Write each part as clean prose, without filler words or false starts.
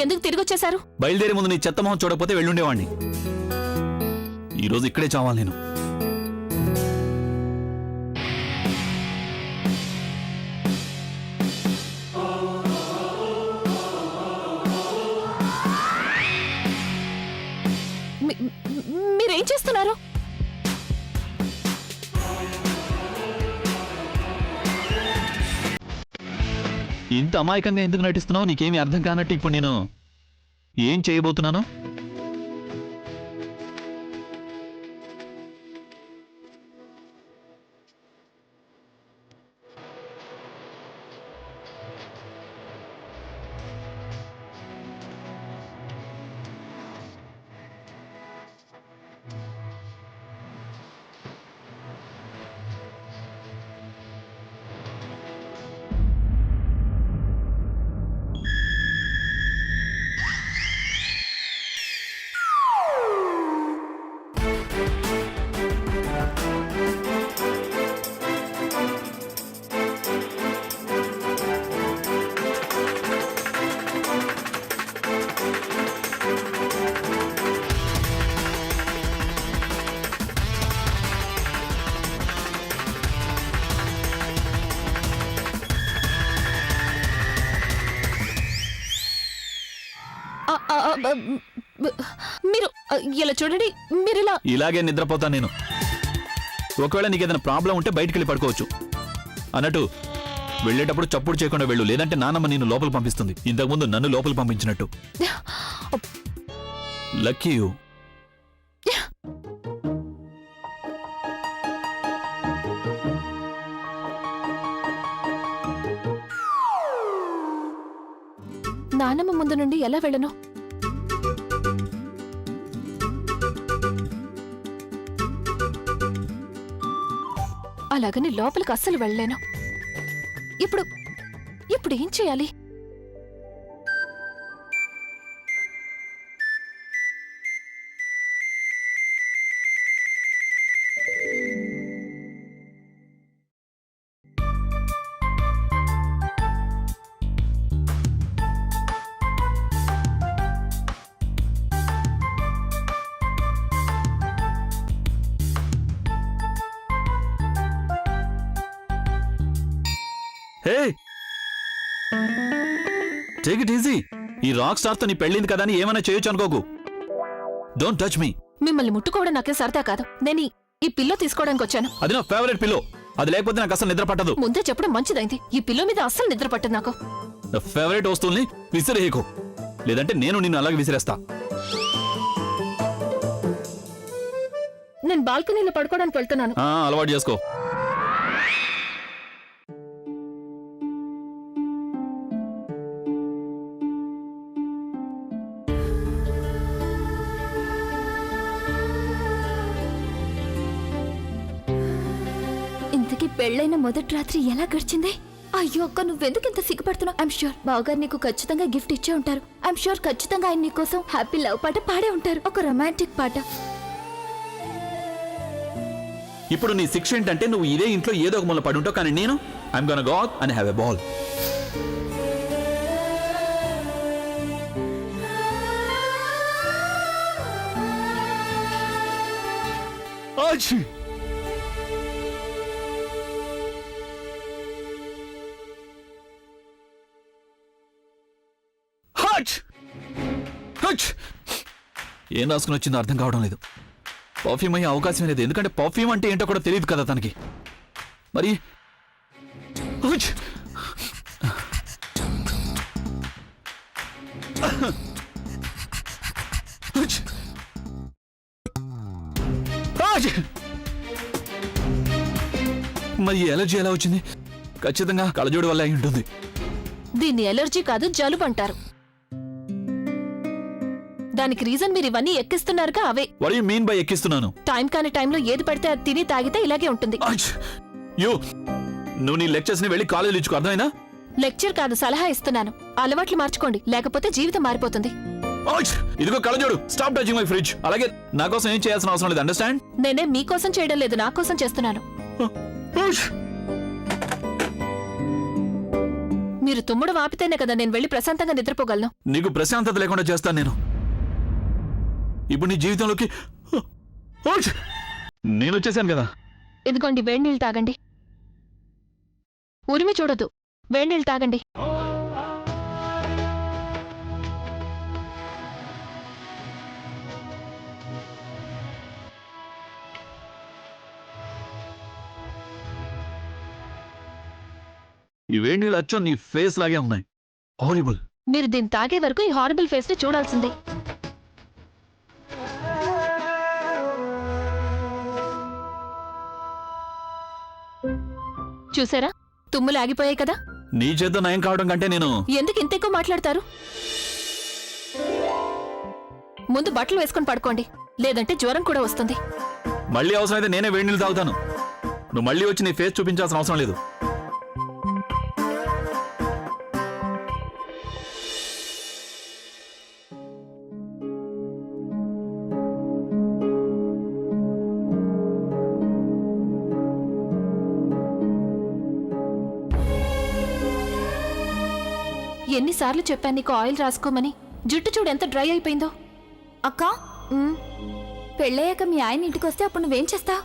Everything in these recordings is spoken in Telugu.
ఎందుకు తిరిగి వచ్చేశారు? బయలుదేరే ముందు నీ చెత్త మొహం చూడకపోతే వెళ్ళుండేవాణ్ణి. ఈరోజు ఇక్కడే చావాలి నేను. మీరేం చేస్తున్నారు? ఇంత అమాయకంగా ఎందుకు నటిస్తున్నావు? నీకేమీ అర్థం కానట్టు ఇప్పుడు నేను ఏం చేయబోతున్నాను? మీరు ఇలా చూడండి, మీరు ఇలాగే నిద్రపోతాను నేను. ఒకవేళ నీకేదైనా ప్రాబ్లం ఉంటే బయటికి వెళ్ళి పడుకోవచ్చు. అన్నట్టు వెళ్ళేటప్పుడు చప్పుడు చేయకుండా వెళ్ళు, లేదంటే నానమ్మ నిన్ను లోపలికి పంపిస్తుంది, ఇంతకుముందు నన్ను లోపలికి పంపించినట్టు. Lucky you. నానమ్మ ముందు నుండి ఎలా వెళ్ళను? అలాగని లోపలికి అస్సలు వెళ్ళలేను. ఇప్పుడు ఏం చేయాలి? Hey! Take it easy. ఈ రాక్ స్టార్ తో నీ పెళ్ళింది కదా అని ఏమైనా చేయొచ్చు అనుకోకు. Don't touch me. మిమ్మల్ని ముట్టుకోవడం నాకే సరదా కాదు. నేను ఈ పిల్లో తీసుకోవడానికి వచ్చాను. అది నా ఫేవరెట్ పిల్లో. అది లేకపోతే నాకు అసలు నిద్ర పట్టదు. ముందే చెప్పడం మంచిదైంది. ఈ పిల్లో మీద అస్సలు నిద్ర పట్టదు నాకు. నా ఫేవరెట్ వస్తువుల్ని విసిరేయకు, లేదంటే నేను నిన్ను అలాగే విసిరేస్తా. నేను బాల్కనీలో పడుకోవడానికి వెళ్తున్నాను. అలవాటు చేసుకో. పెళ్ళైన మొదటి రాత్రి ఎలా గడిచింది? అయ్యో అక్క, నువ్వెందుకు ఇంత సిగ్గుపడుతున్నావు? ఐఎమ్ ష్యూర్ బావగారు నీకు ఖచ్చితంగా గిఫ్ట్ ఇచ్చే ఉంటారు. ఐఎమ్ ష్యూర్ ఖచ్చితంగా ఆయన నీకోసం హ్యాపీ లవ్ పాట పాడే ఉంటారు, ఒక రొమాంటిక్ పాట. ఇప్పుడు నీ శిక్ష ఏంటంటే నువ్వు ఇదే ఇంట్లో ఏదో ఒక మూల పడి ఉంటావు, కానీ నేను I'm gonna go out and have a ball. ఆచి ఏం రాసుకుని వచ్చిందో అర్థం కావడం లేదు. పర్ఫ్యూమ్ అయ్యే అవకాశం లేదు, ఎందుకంటే పర్ఫ్యూమ్ అంటే ఏంటో కూడా తెలియదు కదా తనకి. మరి మరి ఎలర్జీ ఎలా వచ్చింది? ఖచ్చితంగా కళ్ళజోడు వల్ల అయి ఉంటుంది. దీన్ని ఎలర్జీ కాదు, జలుబు అంటారు. దానికి రీజన్ మీరు ఇవన్నీ ఎక్కిస్తున్నారుగా అవే. What do you mean by ఎక్కిస్తున్నాను? టైం కాని టైంలో ఏది పడితే అది తిని తాగితే ఇలాగే ఉంటుంది. నువ్వు నీ లెక్చర్స్ ని వెళ్ళి కాలేజీలో ఇచ్చుకో, అర్థమైనా? లెక్చర్ కాదు, సలహా ఇస్తున్నాను. అలవాట్లు మార్చుకోండి, లేకపోతే జీవితం మారిపోతుంది. ఇదిగో కళ్ళజోడు, స్టాప్ టచింగ్ మై ఫ్రిడ్జ్. అలాగే నా కోసం ఏం చేయాల్సిన అవసరం లేదు, అండర్స్టాండ్? నేనే మీకోసం చేయడం లేదు, నా కోసం చేస్తున్నాను. మీరు తుమ్ముడు ఆపితేనే కదా నేను వెళ్ళి ప్రశాంతంగా నిద్రపోగలను. నీకు ప్రశాంతత లేకుండా చేస్తాను నేను. ఇప్పుడు నీ జీవితంలోకి నేను వచ్చేసాను కదా. ఇదిగోండి వేడినీళ్ళు తాగండి. ఉరిమి చూడదు, వేడినీళ్ళు తాగండి. ఈ వేడి నీళ్ళు అచ్చం నీ ఫేస్ లాగే ఉన్నాయి. హారిబుల్. మీరు దీన్ని తాగే వరకు ఈ హారబుల్ ఫేస్ ని చూడాల్సిందే. చూసారా, తుమ్ములు ఆగిపోయాయి కదా. నీ చేత నయం కావడం కంటే నేను ఎందుకు ఇంత ఎక్కువ మాట్లాడతారు? ముందు బట్టలు వేసుకొని పడుకోండి, లేదంటే జ్వరం కూడా వస్తుంది. మళ్ళీ అవసరమైతే నేనే వేడి నీళ్ళు తాగుతాను. నువ్వు మళ్ళీ వచ్చి నీ ఫేస్ చూపించాల్సిన అవసరం లేదు. ఎన్నిసార్లు చెప్పాను నీకు ఆయిల్ రాసుకోమని? జుట్టు చూడు ఎంత డ్రై అయిపోయిందో. అక్క, పెళ్ళయ్యాక మీ ఆయన ఇంటికి వస్తే అప్పుడు నువ్వేం చేస్తావు?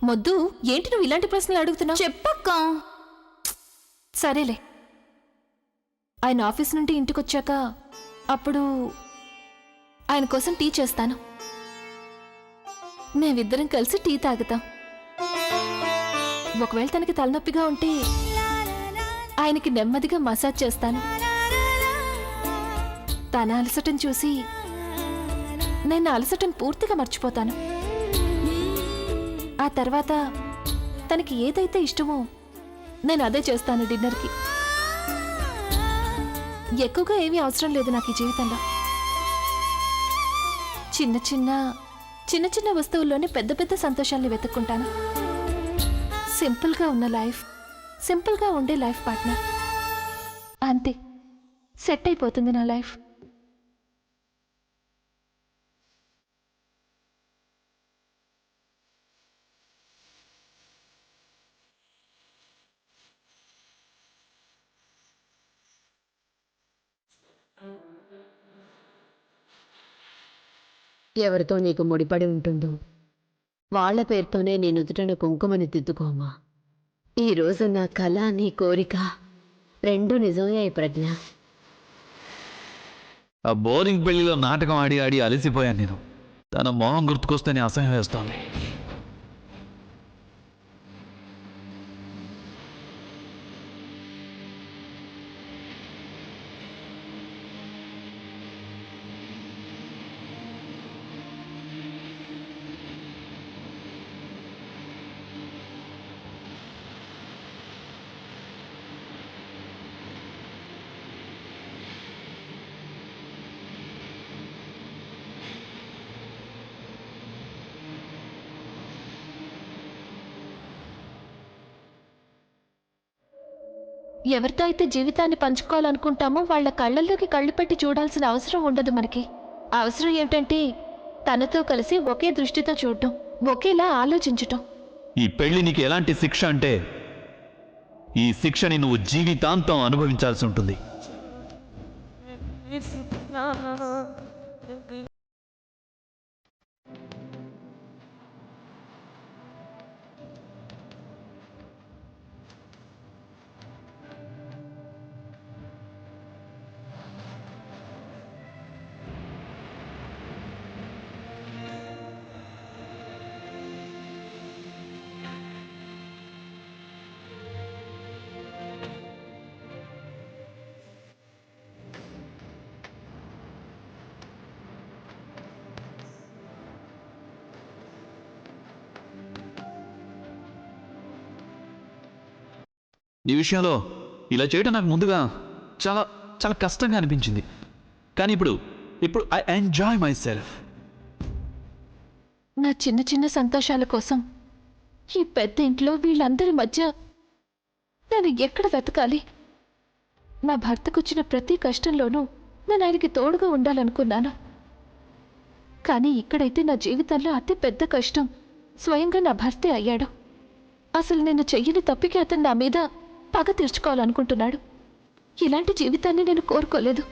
మొద్దు, ఏంటి నువ్వు ఇలాంటి ప్రశ్నలు అడుగుతున్నావు? చెప్పక్క. సరేలే, ఆయన ఆఫీస్ నుండి ఇంటికొచ్చాక అప్పుడు ఆయన కోసం టీ చేస్తాను. మేమిద్దరం కలిసి టీ తాగుతాం. ఒకవేళ తనకి తలనొప్పిగా ఉంటే ఆయనకి నెమ్మదిగా మసాజ్ చేస్తాను. తన అలసటను చూసి నేను అలసటను పూర్తిగా మర్చిపోతాను. ఆ తర్వాత తనకి ఏదైతే ఇష్టమో నేను అదే చేస్తాను డిన్నర్కి. ఎక్కువగా ఏమీ అవసరం లేదు నాకు ఈ జీవితంలో. చిన్న చిన్న వస్తువుల్లోనే పెద్ద పెద్ద సంతోషాల్ని వెతుక్కుంటాను. సింపుల్గా ఉన్న లైఫ్, సింపుల్గా ఉండే లైఫ్ పార్ట్నర్, అంతే సెట్ అయిపోతుంది నా లైఫ్. ఎవరితో నీకు ముడిపడి ఉంటుందో వాళ్ల పేరుతోనే నీ నుదుటను కుంకుమని దిద్దుకోమా. ఈరోజు నా కళ, నీ కోరిక రెండు నిజమే ప్రజ్ఞ. ఆ బోరింగ్ పెళ్లిలో నాటకం ఆడి ఆడి అలసిపోయాను నేను. తన మొహం గుర్తుకొస్తేనే అసహ్యం వేస్తోంది. ఎవరితో అయితే జీవితాన్ని పంచుకోవాలనుకుంటామో వాళ్ళ కళ్ళల్లోకి కళ్ళు పెట్టి చూడాల్సిన అవసరం ఉండదు మనకి. అవసరం ఏమిటంటే తనతో కలిసి ఒకే దృష్టితో చూడటం, ఒకేలా ఆలోచించటం. ఈ పెళ్లి నీకు ఎలాంటి శిక్ష అంటే, ఈ శిక్షని నువ్వు జీవితాంతం అనుభవించాల్సి ఉంటుంది. ఈ విషయంలో ఇలా చేయడం నాకు ముందుగా చాలా చాలా కష్టంగా అనిపించింది. కానీ ఇప్పుడు ఐ ఎంజాయ్ మై సెల్ఫ్. నా చిన్న చిన్న సంతోషాల కోసం ఈ పెద్ద ఇంట్లో వీళ్ళందరి మధ్య నేను ఎక్కడ వెతకాలి? నా భర్తకొచ్చిన ప్రతి కష్టంలోనూ నేను ఆయనకి తోడుగా ఉండాలనుకున్నాను. కానీ ఇక్కడైతే నా జీవితంలో అతి పెద్ద కష్టం స్వయంగా నా భర్తే అయ్యాడు. అసలు నేను చెయ్యని తప్పికి అతను నా మీద పగ తీర్చుకోవాలనుకుంటున్నాడు. ఇలాంటి జీవితాన్ని నేను కోరుకోలేదు.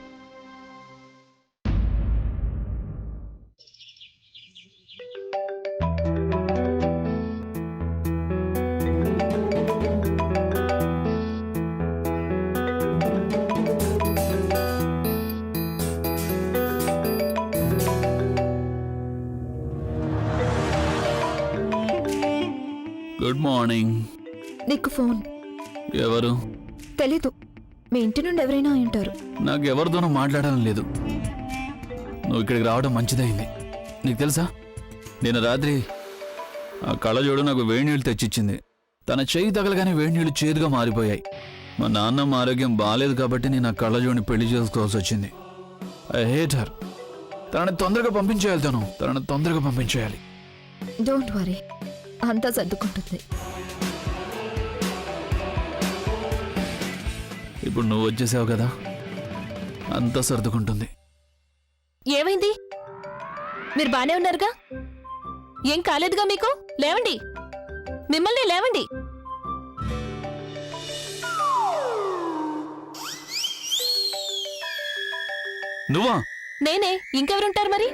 Good morning. నీకు ఫోన్ ఎవరు? తెలీదు. మీ ఇంటి నుండి ఎవరైనా అయి ఉంటారు. నాకు ఎవరితోనూ మాట్లాడడం లేదు. నువ్వు ఇక్కడికి రావడం మంచిదైంది. నీకు తెలుసా, నేను రాత్రి ఆ కళ్ళజోడు నాకు వేడి నీళ్ళు తెచ్చిచ్చింది. తన చెయ్యి తగలగానే వేడి నీళ్ళు చేదుగా మారిపోయాయి. మా నాన్నమ్మ ఆరోగ్యం బాగాలేదు కాబట్టి నేను ఆ కళ్ళజోడిని పెళ్లి చేసుకోవాల్సి వచ్చింది. I hate her. తనని తొందరగా పంపించేయాలి. డోంట్ వరీ, అంతా సర్దుకుంటుంది. ఇప్పుడు నువ్వు వచ్చేసావు కదా, అంతా సర్దుకుంటుంది. ఏమైంది? మీరు బానే ఉన్నారుగా? ఏం కాలేదుగా మీకు? లేవండి, మిమ్మల్ని లేవండి. నువ్వా? నేనే, ఇంకెవరుంటారు మరి?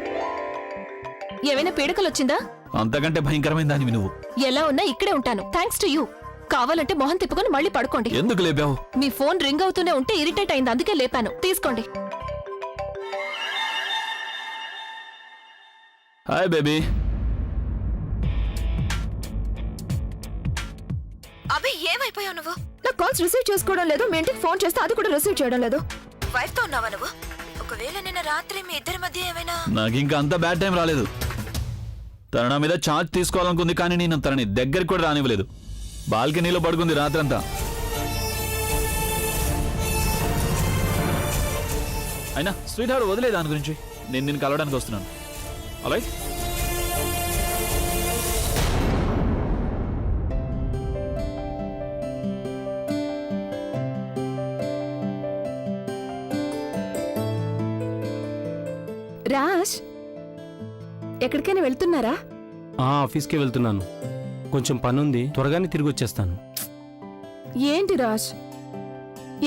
ఏమైనా పీడకలు వచ్చిందా? అంతకంటే భయంకరమైన దానివి నువ్వు. ఎలా ఉన్నా ఇక్కడే ఉంటాను. Thanks to you. కావాలంటే మొహం తిప్పుకొని మళ్ళీ పడుకోండి. ఎందుకు లేపావు? మీ ఫోన్ రింగ్ అవుతూనే ఉంటే ఇరిటేట్ అయింది, అందుకే లేపాను. తీసుకోండి. Hi baby. అభి, ఏమైపోయావు నువ్వు? నా కాల్స్ రిసీవ్ చేసుకోవడం లేదు. మీ ఇంటికి ఫోన్ చేస్తే అది కూడా రిసీవ్ చేయడం లేదు. వైఫ్ తో ఉన్నావా నువ్వు? ఒకవేళ నిన్న రాత్రి మీ ఇద్దరి మధ్య ఏమైనా... నాకు ఇంకా అంత బ్యాడ్ టైం రాలేదు. తన నా మీద ఛార్జ్ తీసుకోవాలనుకుంది, కానీ నేను తనని దగ్గరికి కూడా రానివ్వలేదు. బాల్కనీలో పడుకుంది రాత్రంతా. అయినా స్వీట్ హార్ట్ వదిలే దాని గురించి. నేను నిన్ను కలవడానికి వస్తున్నాను. అలాగే రాజ్, ఎక్కడికైనా వెళ్తున్నారా? ఆఫీస్కి వెళ్తున్నాను. కొంచెం పనుంది, త్వరగానే తిరిగి వచ్చేస్తాను. ఏంటి రాజ్,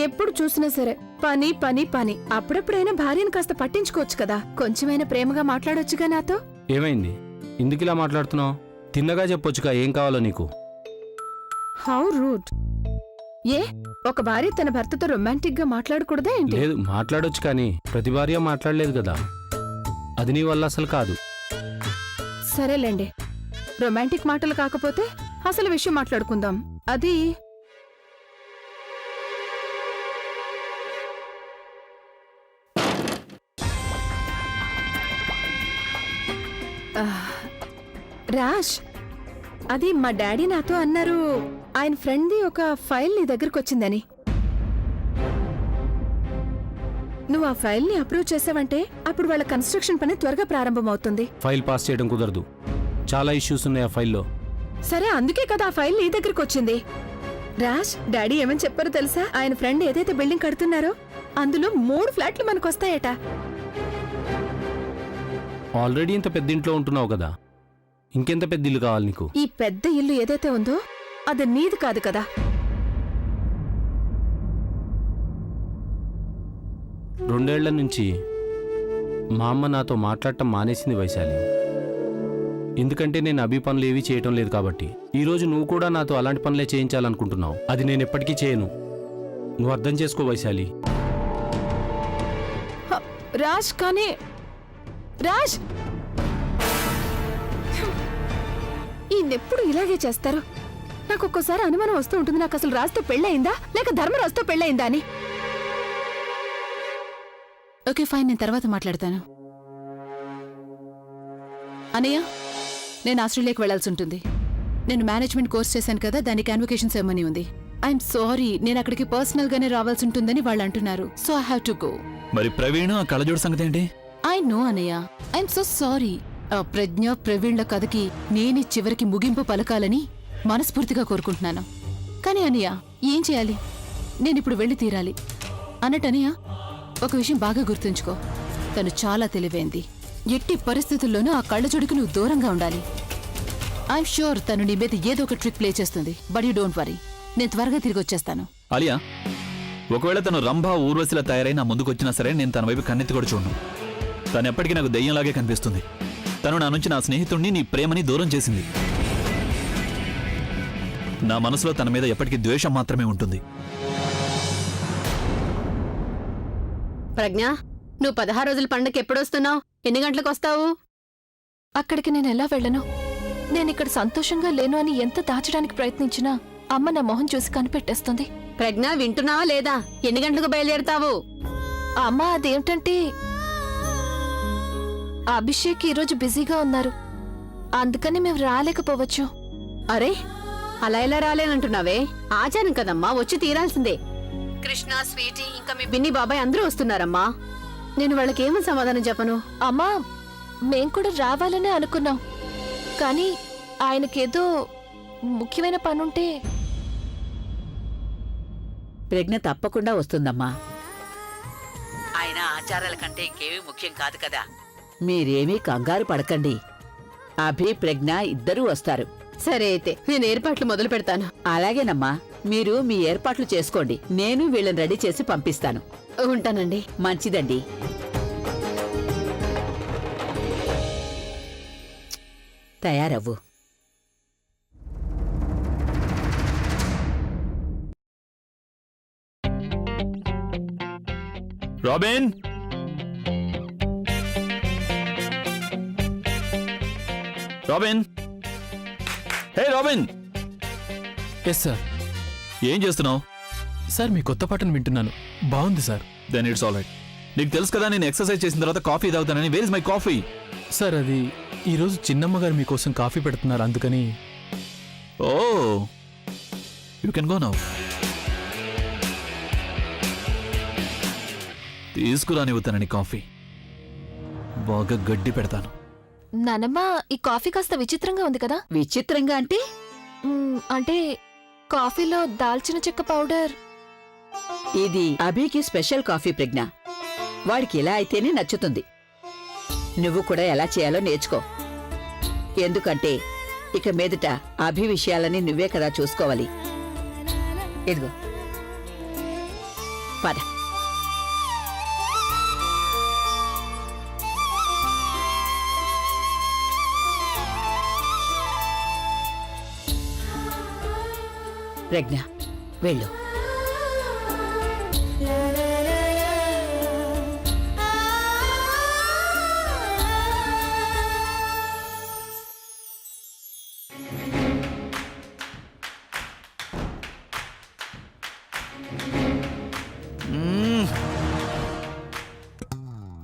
ఎప్పుడు చూసినా సరే పని పని పని. అప్పుడప్పుడైనా భార్యను కాస్త పట్టించుకోవచ్చు కదా. కొంచెమైనా ప్రేమగా మాట్లాడొచ్చుగా నాతో. ఏమైంది? ఎందుకు ఇలా మాట్లాడుతున్నావు? తిన్నగా చెప్పొచ్చుగా ఏం కావాలో నీకు. How rude. ఏ, ఒక భార్య తన భర్తతో రొమాంటిక్ గా మాట్లాడకూడదా ఏంటి? లేదు, మాట్లాడొచ్చు, కానీ ప్రతి భార్య మాట్లాడలేదు కదా. అది నీ వల్ల అసలు కాదు. సరేలేండి, రొమాంటిక్ మాటలు కాకపోతే అసలు విషయం మాట్లాడుకుందాం. అది రాజ్, అది మా డాడీ నాతో అన్నారు, ఆయన ఫ్రెండ్ది ఒక ఫైల్ నీ దగ్గరకు వచ్చిందని. నువ్వు ఆ ఫైల్ ని అప్రూవ్ చేసావంటే అప్పుడు వాళ్ళ కన్స్ట్రక్షన్ పని త్వరగా ప్రారంభమవుతుంది. ఫైల్ పాస్ చేయడం కుదరదు, చాలా ఇష్యూస్ ఉన్నాయి ఆ ఫైల్లో. సరే, అందుకే కదా ఆ ఫైల్ నీ దగ్గరకు వచ్చింది. రాజ్, డాడీ ఏమని చెప్పారో తెలుసా? ఆయన ఫ్రెండ్ ఏదైతే బిల్డింగ్ కడుతున్నారో అందులో 3 ఫ్లాట్లు మనకొస్తాయట. ఆల్రెడీ ఇంత పెద్ద ఇంట్లో ఉంటున్నావు కదా, ఇంకెంత పెద్ద ఇల్లు కావాలి నీకు? ఈ పెద్ద ఇల్లు ఏదైతే ఉందో అది నీది కాదు కదా. 2 ఏళ్ల నుంచి మా అమ్మ నాతో మాట్లాడటం మానేసింది వైశాలి. ఎందుకంటే నేను అభి పనులు ఏవీ చేయటం లేదు కాబట్టి. ఈరోజు నువ్వు కూడా నాతో అలాంటి పనులే చేయించాలనుకుంటున్నావు. అది నేను ఎప్పటికీ చేయను. నువ్వు అర్థం చేసుకో వైశాలి. రాజ్, కానీ రాజ్, ఈయనెప్పుడు ఇలాగే చేస్తారు. నాకు ఒక్కోసారి అనుమానం వస్తూ ఉంటుంది, నాకు అసలు రాజ్తో పెళ్ళయిందా లేక ధర్మరాజ్తో పెళ్ళయిందా అని. ఓకే ఫైన్, నేను తర్వాత మాట్లాడతాను. అనయ్య, నేను ఆస్ట్రేలియాకి వెళ్లాల్సి ఉంటుంది. నేను మేనేజ్మెంట్ కోర్స్ చేశాను కదా, దాని కాన్వకేషన్ సెరమనీ ఉంది. ఐఎమ్ సారీ, నేను అక్కడికి పర్సనల్ గానే రావాల్సి ఉంటుందని వాళ్ళు అంటున్నారు. So I have to go. మరి ప్రవీణ్ ఆ కళ్ళజోడు సంగతి ఏంటి? ఐ నో అనయ్య, ఐఎమ్ సో సారీ. ఆ ప్రజ్ఞ ప్రవీణ్ల కథకి నేనే చివరికి ముగింపు పలకాలని మనస్ఫూర్తిగా కోరుకుంటున్నాను. కానీ అనయ్య, ఏం చేయాలి? నేనిప్పుడు వెళ్ళి తీరాలి. అన్నట్టు అనయ్య, ఒక విషయం బాగా గుర్తుంచుకో, తను చాలా తెలివైంది. ఎట్టి పరిస్థితుల్లోనూ ఆ కళ్ళజోడికి నువ్వు దూరంగా ఉండాలి. ఐఎమ్ షూర్ తను నీ మీద ఏదో ఒక ట్రిక్ ప్లే చేస్తుంది. బట్ యూ డోంట్ వరీ, నేను త్వరగా తిరిగి వచ్చేస్తాను. ఆలియా, ఒకవేళ తను రంభ ఊర్వశిలా తయారై నా ముందుకొచ్చినా సరే నేను తన వైపు కన్నెత్తి కూడా చూడను. తను ఎప్పటికీ నాకు దెయ్యంలాగే కనిపిస్తుంది. తను నా నుంచి నా స్నేహితుడిని, నీ ప్రేమని దూరం చేసింది. నా మనసులో తన మీద ఎప్పటికీ ద్వేషం మాత్రమే ఉంటుంది. ప్రజ్ఞ, నువ్వు 16 రోజుల పండగకి ఎప్పుడొస్తున్నావు? ఎన్ని గంటలకు వస్తావు? అక్కడికి నేను ఎలా వెళ్ళను? నేను ఇక్కడ సంతోషంగా లేను అని ఎంత దాచడానికి ప్రయత్నించినా అమ్మ నా మొహం చూసి కనిపెట్టేస్తుంది. ప్రజ్ఞ, వింటున్నావా లేదా? ఎన్ని గంటలకు బయలుదేరుతావు? అమ్మ అదేంటంటే అభిషేక్ ఈరోజు బిజీగా ఉన్నారు, అందుకని మేము రాలేకపోవచ్చు. అరే, అలా ఎలా రాలేనంటున్నావే? ఆచారం కదమ్మా, వచ్చి తీరాల్సిందే. కృష్ణ, స్వీటీ, ఇంకా మీ బిన్ని బాబాయ్ అందరూ వస్తున్నారమ్మా. నేను వాళ్ళకేమని సమాధానం చెప్పను? అమ్మా, మేం కూడా రావాలనే అనుకున్నాం, కానీ ఆయనకేదో ముఖ్యమైన పనుంటే. ప్రజ్ఞ తప్పకుండా వస్తుందమ్మా. ఆయన ఆచారాల కంటే ఇంకేమీ ముఖ్యం కాదు కదా. మీరేమీ కంగారు పడకండి. అభి, ప్రజ్ఞ ఇద్దరూ వస్తారు. సరే, అయితే నేను ఏర్పాట్లు మొదలు పెడతాను. అలాగేనమ్మా, మీరు మీ ఏర్పాట్లు చేసుకోండి. నేను వీళ్ళని రెడీ చేసి పంపిస్తాను. ఉంటానండి. మంచిదండి. తయారవ్వు. Robin, Robin, hey Robin. Yes sir. ఏం చేస్తున్నావు? సార్, మీ కొత్త పాటను వింటున్నాను. బాగుంది sir. Then it's all right. నీకు తెలుసు కదా నేను ఎక్సర్సైజ్ చేసిన తర్వాత కాఫీ తాగుతానని. Where is my coffee? Sir, అది ఈరోజు చిన్నమ్మ గారు మీకోసం కాఫీ పెడుతున్నారు, అందుకని. Oh, you can go now. తీసుకురానివ్వుతానని కాఫీ బాగా గడ్డి పెడతాను. నానమ్మ, ఈ కాఫీ కాస్త విచిత్రంగా ఉంది కదా? విచిత్రంగా అంటే? అంటే కాఫీలో దాల్చిన చెక్క పౌడర్. ఇది అభికి స్పెషల్ కాఫీ ప్రజ్ఞ. వాడికి ఇలా అయితేనే నచ్చుతుంది. నువ్వు కూడా ఎలా చేయాలో నేర్చుకో. ఎందుకంటే ఇక మీదట అభి విషయాలని నువ్వే కదా చూసుకోవాలి. ఇదిగో, పద. ప్రజ్ఞ, వెళ్ళు.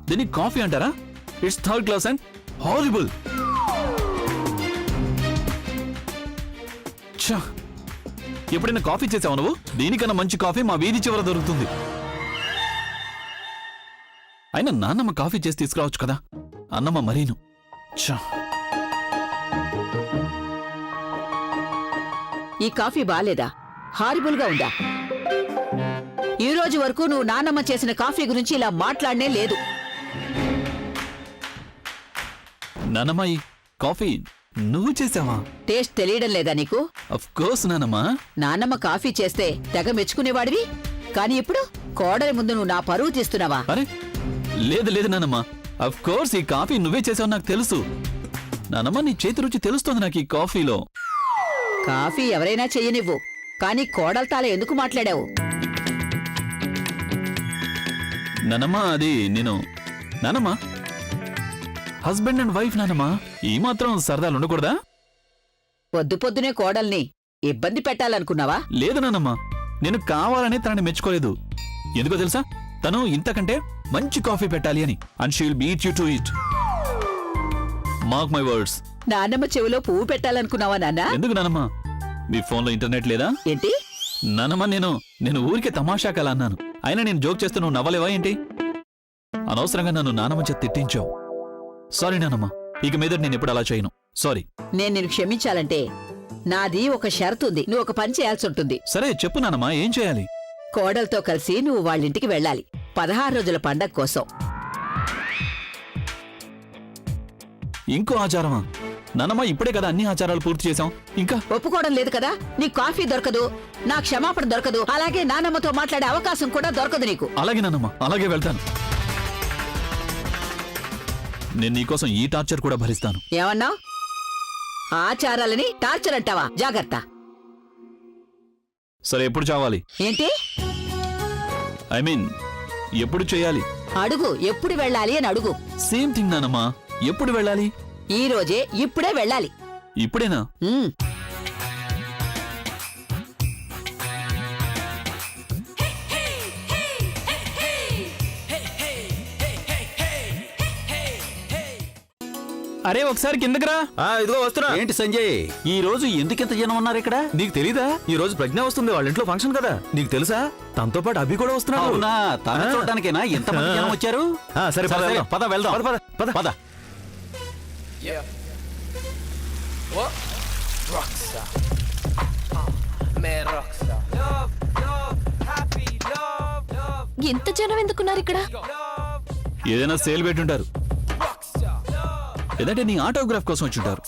దీన్ని కాఫీ అంటారా? It's third class and horrible. ఎప్పుడైనా కాఫీ చేసావు నువ్వు? దీనికన్నా మంచి కాఫీ మా వీధి చివర దొరుకుతుంది. అయినా నాన్నమ్మ కాఫీ చేసి తీసుకురావచ్చు కదా. అన్నమ్మ మరీను. ఈ కాఫీ బాలేదా? హారిబుల్ గా ఉందా? ఈ రోజు వరకు నువ్వు నాన్నమ్మ చేసిన కాఫీ గురించి ఇలా మాట్లాడనే లేదు. నాన్నమ్మ, ఈ కాఫీ నువ్వు చేసావా? టేస్ట్ తెలియడం లేదా నీకు? అఫ్ కోర్స్ నాన్నమ్మ. నాన్నమ్మ కాఫీ చేస్తే తెగ మెచ్చుకునేవాడివి, కానీ ఇప్పుడు కోడలి ముందు నువ్వు నా పరువు తీస్తున్నావా? అరే లేదు లేదు నాన్నమ్మ, అఫ్ కోర్స్ ఈ కాఫీ నువ్వే చేసావు నాకు తెలుసు. నాన్నమ్మ, నీ చేతి రుచి తెలుస్తోంది నాకు ఈ కాఫీలో. కాఫీ ఎవరైనా చెయ్యనివ్వు, కానీ కోడల్తాల ఎందుకు మాట్లాడావు? నాన్నమ్మ, అది నేను నాన్నమ్మ హస్బెండ్ అండ్ వైఫ్ నాన్నమ్మ, ఈ మాత్రం సరదాలు ఉండకూడదా? పొద్దు పొద్దునే కోడల్ని ఇబ్బంది పెట్టాలనుకున్నావా? లేదు నాన్నమ్మ, నేను కావాలనే తనని మెచ్చుకోలేదు. ఎందుకో తెలుసా? తను ఇంతకంటే మంచి కాఫీ పెట్టాలి అని. And she will beat you to it. Mark my words. నాన్నమ్మ చెవిలో పువ్వు పెట్టాలనుకున్నావా నాన్న? ఎందుకు నాన్నమ్మ? మీ ఫోన్లో ఇంటర్నెట్ లేదా? ఏంటి నాన్నమ్మ, నేను ఊరికే తమాషా కల అన్నాను. అయినా నేను జోక్ చేస్తూ నువ్వు నవ్వలేవా ఏంటి? అనవసరంగా నన్ను నాన్నమ్మ చేత తిట్టించావు. సారీ నాన్నమ్మ, ఇక మీద నేను ఎప్పుడు అలా చేయను. సారీ. నేను నిన్ను క్షమించాలంటే నాది ఒక షరతు ఉంది. నువ్వు ఒక పని చేయాల్సి ఉంటుంది. సరే చెప్పు నాన్నమ్మ, ఏం చేయాలి? కోడలతో కలిసి నువ్వు వాళ్ళింటికి వెళ్ళాలి 16 రోజుల పండగ కోసం. ఇంకో ఆచారమా? నానమ్మ ఇప్పుడే కదా అన్ని ఆచారాలు పూర్తి చేశాం. ఇంకా ఒప్పుకోవడం లేదు కదా, నీకు కాఫీ దొరకదు, నా క్షమాపణ దొరకదు, అలాగే నానమ్మతో మాట్లాడే అవకాశం కూడా దొరకదు నీకు. అలాగే నానమ్మ, అలాగే వెళ్తాను. నేను నీకోసం ఈ టార్చర్ కూడా భరిస్తాను. ఏమన్నావ్? ఆచారాలని టార్చర్ అంటావా? జాగ్రత్త. సరే, ఎప్పుడు చావాలి? ఏంటి? ఐ మీన్ ఎప్పుడు చేయాలి? అడుగు, ఎప్పుడు వెళ్ళాలి అని అడుగు. సేమ్ థింగ్ నానమ్మ. ఎప్పుడు వెళ్ళాలి? ఈ రోజే, ఇప్పుడే వెళ్ళాలి. ఇప్పుడేనా? ఉమ్. అరే ఒకసారి కిందకి రా. ఇదిగో వస్తున్నా. ఏంటి సంజయ్, ఈ రోజు ఎందుకింత జనం ఉన్నారు ఇక్కడ? నీకు తెలీదా? ఈ రోజు ప్రజ్ఞ వస్తుంది, వాళ్ళ ఇంట్లో ఫంక్షన్ కదా. నీకు తెలుసా? తనతో పాటు అభి కూడా వస్తున్నాడు. అవునా? తన చూడడానికేనా ఎంతమంది జనం వచ్చారు? సరే పద, సరే, వెళ్దాం. పద వెళ్దాం. పద, పద, పద. పద. ఎంత జనం ఎందుకున్నారు ఇక్కడ? ఏదైనా సేల్ పెట్టుంటారు, లేదంటే నీ ఆటోగ్రాఫ్ కోసం వచ్చుంటారు.